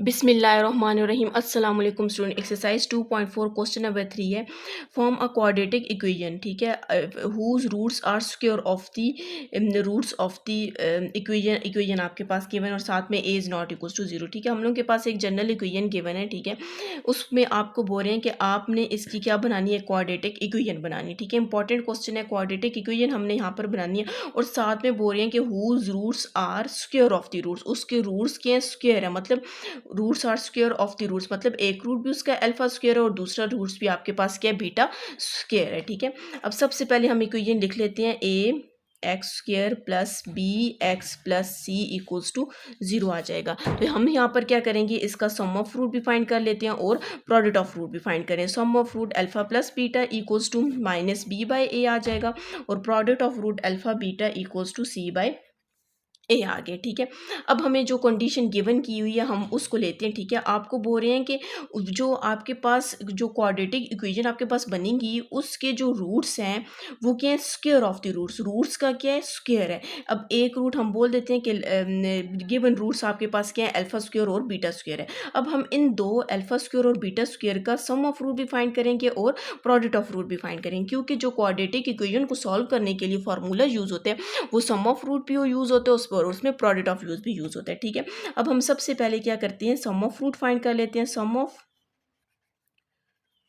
बिस्मिल्लाहिर्रहमानिर्रहीम अस्सलाम वालेकुम स्टूडेंट। एक्सरसाइज 2.4 क्वेश्चन नंबर 3 है। Form a quadratic equation. ठीक है, whose roots are square of the roots of the equation आपके पास गिवन और साथ में A is not equal to zero. ठीक है, हम लोग के पास एक जनरल इक्वेशन गिवन है। ठीक है, उसमें आपको बोल रहे हैं कि आपने इसकी क्या बनानी है, क्वाड्रेटिक इक्वेशन बनानी। ठीक है, इंपॉर्टेंट क्वेश्चन है। क्वाड्रेटिक इक्वेशन हमने यहाँ पर बनानी है और साथ में बोल रहे हैं कि whose roots are square of the roots, उसके रूट्स के स्क्वायर है, मतलब roots are square of the roots, मतलब एक रूट भी उसका अल्फा स्क्वायर है और दूसरा रूट्स भी आपके पास क्या है, बीटा स्क्वायर है। ठीक है, अब सबसे पहले हम इक्वेशन लिख लेते हैं। A x square plus b x plus c equals to zero आ जाएगा। तो हम यहाँ पर क्या करेंगे, इसका सम ऑफ रूट भी फाइंड कर लेते हैं और प्रोडक्ट ऑफ रूट भी फाइंड करें। Sum of root alpha plus beta equals to minus b by ए आ जाएगा और product of root alpha beta equals to c by ए आ गया। ठीक है, अब हमें जो कंडीशन गिवन की हुई है हम उसको लेते हैं। ठीक है, आपको बोल रहे हैं कि जो आपके पास जो क्वाड्रेटिक इक्वेशन आपके पास बनेगी उसके जो रूट्स हैं वो क्या है, square of the roots. Roots का क्या है, स्क्वायर है। अब एक रूट हम बोल देते हैं कि गिवन रूट्स आपके पास क्या है, अल्फा स्क्वायर और बीटा स्क्वायर है। अब हम इन दो अल्फा स्क्वायर और बीटा स्क्वायर का सम ऑफ रूट भी फाइंड करेंगे और प्रोडक्ट ऑफ रूट भी फाइंड करेंगे, क्योंकि जो क्वाड्रेटिक इक्वेशन को सॉल्व करने के लिए फार्मूला यूज होते हैं वो सम ऑफ रूट भी यूज होते हैं उस पर, उसमें प्रोडक्ट ऑफ यूज भी यूज होता है। ठीक है, अब हम सबसे पहले क्या करते हैं, सम ऑफ रूट फाइंड कर लेते हैं। सम ऑफ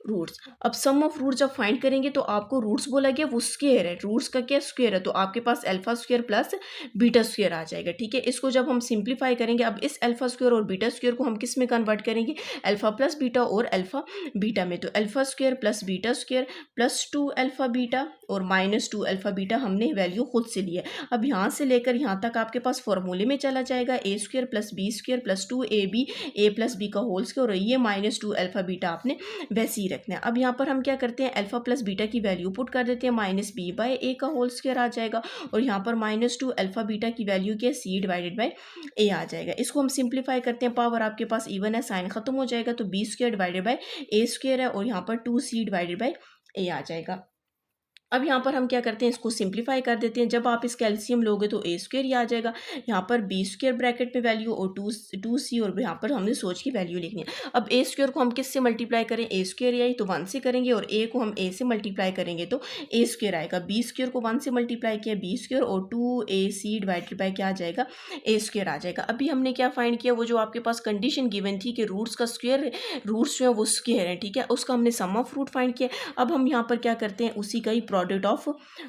रूट्स, अब सम ऑफ रूट जब फाइंड करेंगे तो आपको रूट्स बोला गया वो स्क्वायर है, रूट्स का क्या स्क्वायर है, तो आपके पास alpha square plus beta square आ जाएगा। ठीक है, इसको जब हम सिंप्लीफाई करेंगे, अब इस अल्फा स्क्वायर और बीटा स्क्वायर को हम किस में कन्वर्ट करेंगे, अल्फा प्लस बीटा और अल्फा बीटा में। तो alpha square plus beta square plus to alpha beta और माइनस टू अल्फा बीटा हमने वैल्यू खुद से लिया। अब यहाँ से लेकर यहाँ तक आपके पास फॉर्मूले में चला जाएगा, a square plus b square plus two a b a plus b का होल स्क्वायर और ये माइनस टू अल्फा बीटा आपने वैसे ही रखना है। अब यहाँ पर हम क्या करते हैं, अल्फा प्लस बीटा की वैल्यू पुट कर देते हैं, माइनस बी बाई ए का होल स्क्वायर आ जाएगा और यहाँ पर माइनस टू अल्फा बीटा की वैल्यू क्या है, सी डिवाइडेड बाई ए आ जाएगा। इसको हम सिंप्लीफाई करते हैं, पावर आपके पास इवन है, साइन खत्म हो जाएगा, तो B square divided by A square है और यहाँ पर टू सी डिवाइडेड बाई ए आ जाएगा। अब यहाँ पर हम क्या करते हैं, इसको सिंप्लीफाई कर देते हैं। जब आप इस कैल्शियम लोगे तो ए स्क्वायर ही आ जाएगा, यहाँ पर बी स्क्वायर ब्रैकेट में वैल्यू और टू सी और यहाँ पर हमने सोच की वैल्यू लिखनी है। अब ए स्क्वायर को हम किससे मल्टीप्लाई करें, ए स्क्वायर आई तो 1 से करेंगे और ए को हम ए से मल्टीप्लाई करेंगे तो ए स्क्वायर आएगा। बी स्क्वायर को 1 से मल्टीप्लाई किया, बी स्क्वायर और two A C divided by क्या आ जाएगा, ए स्क्वायर आ जाएगा। अभी हमने क्या फाइंड किया, वो जो आपके पास कंडीशन गिवन थी कि रूट्स का स्क्वायर, रूट्स जो है वो स्क्वायर है। ठीक है, उसका हमने सम ऑफ रूट फाइंड किया। अब हम यहाँ पर क्या करते हैं, उसी का ही प्रोडक्ट ऑफ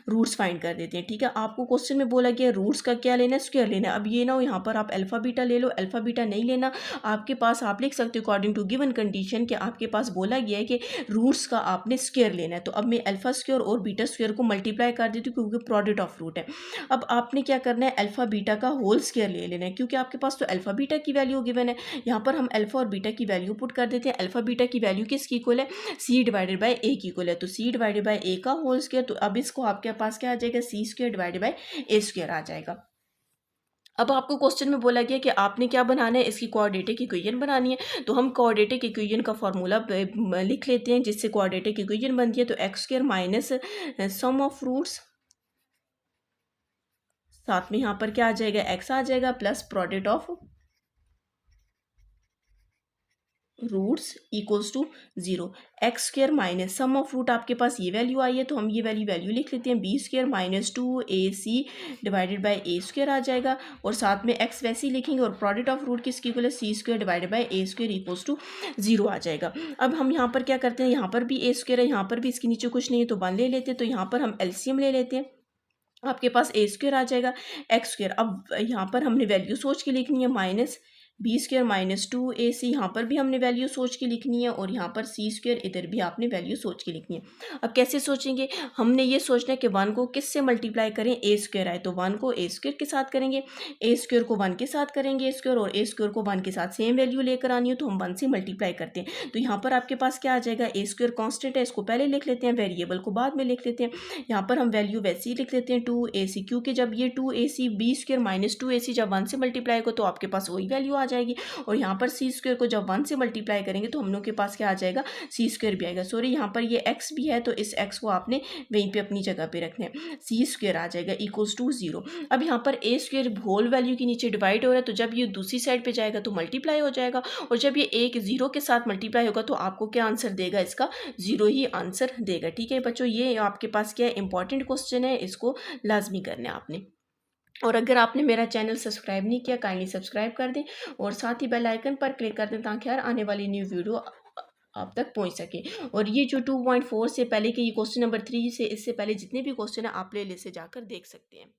रूट्स फाइंड कर देते हैं। ठीक है, आपको क्वेश्चन में बोला गया रूट्स का क्या लेना है, स्क्वायर लेना है। अब ये ना हो यहाँ पर आप अल्फा बीटा ले लो, अल्फा बीटा नहीं लेना आपके पास, आप लिख सकते हो अकॉर्डिंग टू गिवन कंडीशन कि आपके पास बोला गया है कि रूट्स का आपने स्क्वायर लेना है। तो अब मैं अल्फा स्क्वायर और बीटा स्क्वायर को मल्टीप्लाई कर देती हूँ क्योंकि प्रोडक्ट ऑफ रूट है। अब आपने क्या करना है, अल्फा बीटा का होल स्क्वायर ले लेना है क्योंकि आपके पास तो अल्फा बीटा की वैल्यू गिवन है। यहाँ पर हम अल्फा और बीटा की वैल्यू पुट कर देते हैं। अल्फा बीटा की वैल्यू किसकी इक्वल है, सी डिवाइडेड बाई ए की इक्वल है, तो सी डिवाइडेड बाई ए का होल स्क्वायर। तो अब इसको आपके पास क्या आ जाएगा, c square divided by A square आ जाएगा। अब आपको क्वेश्चन में बोला गया कि आपने क्या बनाना है, इसकी क्वाड्रेटिक इक्वेशन बनानी है। तो हम क्वाड्रेटिक इक्वेशन का फॉर्मूला लिख लेते हैं जिससे क्वाड्रेटिक इक्वेशन बनती है। तो X square minus sum of roots, साथ में यहाँ पर क्या आ जाएगा, एक्स आ जाएगा plus product of roots equals to zero. X square minus sum of root, आपके पास ये वैल्यू आई है तो हम ये वैल्यू लिख लेते हैं, b square minus two A C divided by A square आ जाएगा और साथ में एक्स वैसे ही लिखेंगे और प्रोडक्ट ऑफ रूट किसकी इक्वल है, c square divided by A square equals to zero आ जाएगा। अब हम यहाँ पर क्या करते हैं, यहाँ पर भी ए स्क्वायर है, यहाँ पर भी इसके नीचे कुछ नहीं है तो 1 ले लेते हैं। तो यहाँ पर हम एलसीएम ले लेते हैं, आपके पास ए स्क्वायर आ जाएगा एक्स स्क्वायर। अब यहाँ पर हमने वैल्यू सोच के लिखनी है, minus b square minus two ए सी, यहाँ पर भी हमने वैल्यू सोच के लिखनी है और यहाँ पर सी स्क्वायर इधर भी आपने वैल्यू सोच के लिखनी है। अब कैसे सोचेंगे, हमने ये सोचना है कि 1 को किस से मल्टीप्लाई करें, ए स्क्वायर आए तो 1 को ए स्क्वायर के साथ करेंगे, ए स्क्वायर को 1 के साथ करेंगे स्क्वायर और ए स्क्वायर को 1 के साथ सेम वैल्यू लेकर आनी है तो हम 1 से मल्टीप्लाई करते हैं। तो यहाँ पर आपके पास क्या आ जाएगा, ए स्क्वायर कॉन्स्टेंट है, इसको पहले लिख लेते हैं, वेरिएबल को बाद में लिख लेते हैं। यहाँ पर हम वैल्यू वैसे ही लिख लेते हैं 2ac, क्योंकि जब ये 2ac B square minus 2ac जब 1 से मल्टीप्लाई हो तो आपके पास वही वैल्यू आ आ जाएगी। और यहाँ पर सी स्क्वायर को जब 1 से मल्टीप्लाई करेंगे तो हम लोग के पास क्या आ जाएगा, सी स्क्वायर भी आएगा। सॉरी, यहाँ पर ये एक्स भी है तो इस एक्स को आपने वहीं पे अपनी जगह पे रखना है, सी स्क्वायर आ जाएगा इक्वल्स टू 0। अब यहाँ पर ए स्क्वायर होल वैल्यू के नीचे डिवाइड हो रहा है, तो जब ये दूसरी साइड पे जाएगा तो मल्टीप्लाई हो जाएगा, और जब ये एक 0 के साथ मल्टीप्लाई होगा तो आपको क्या आंसर देगा, इसका 0 ही आंसर देगा। ठीक है बच्चों, ये आपके पास क्या है, इंपॉर्टेंट क्वेश्चन है, इसको लाजमी करना है आपने। और अगर आपने मेरा चैनल सब्सक्राइब नहीं किया, काइंडली सब्सक्राइब कर दें और साथ ही बेल आइकन पर क्लिक कर दें ताकि हर आने वाली न्यू वीडियो आप तक पहुंच सके। और ये जो 2.4 से पहले के ये क्वेश्चन नंबर 3 से इससे पहले जितने भी क्वेश्चन है आप प्ले लिस्ट से जाकर देख सकते हैं।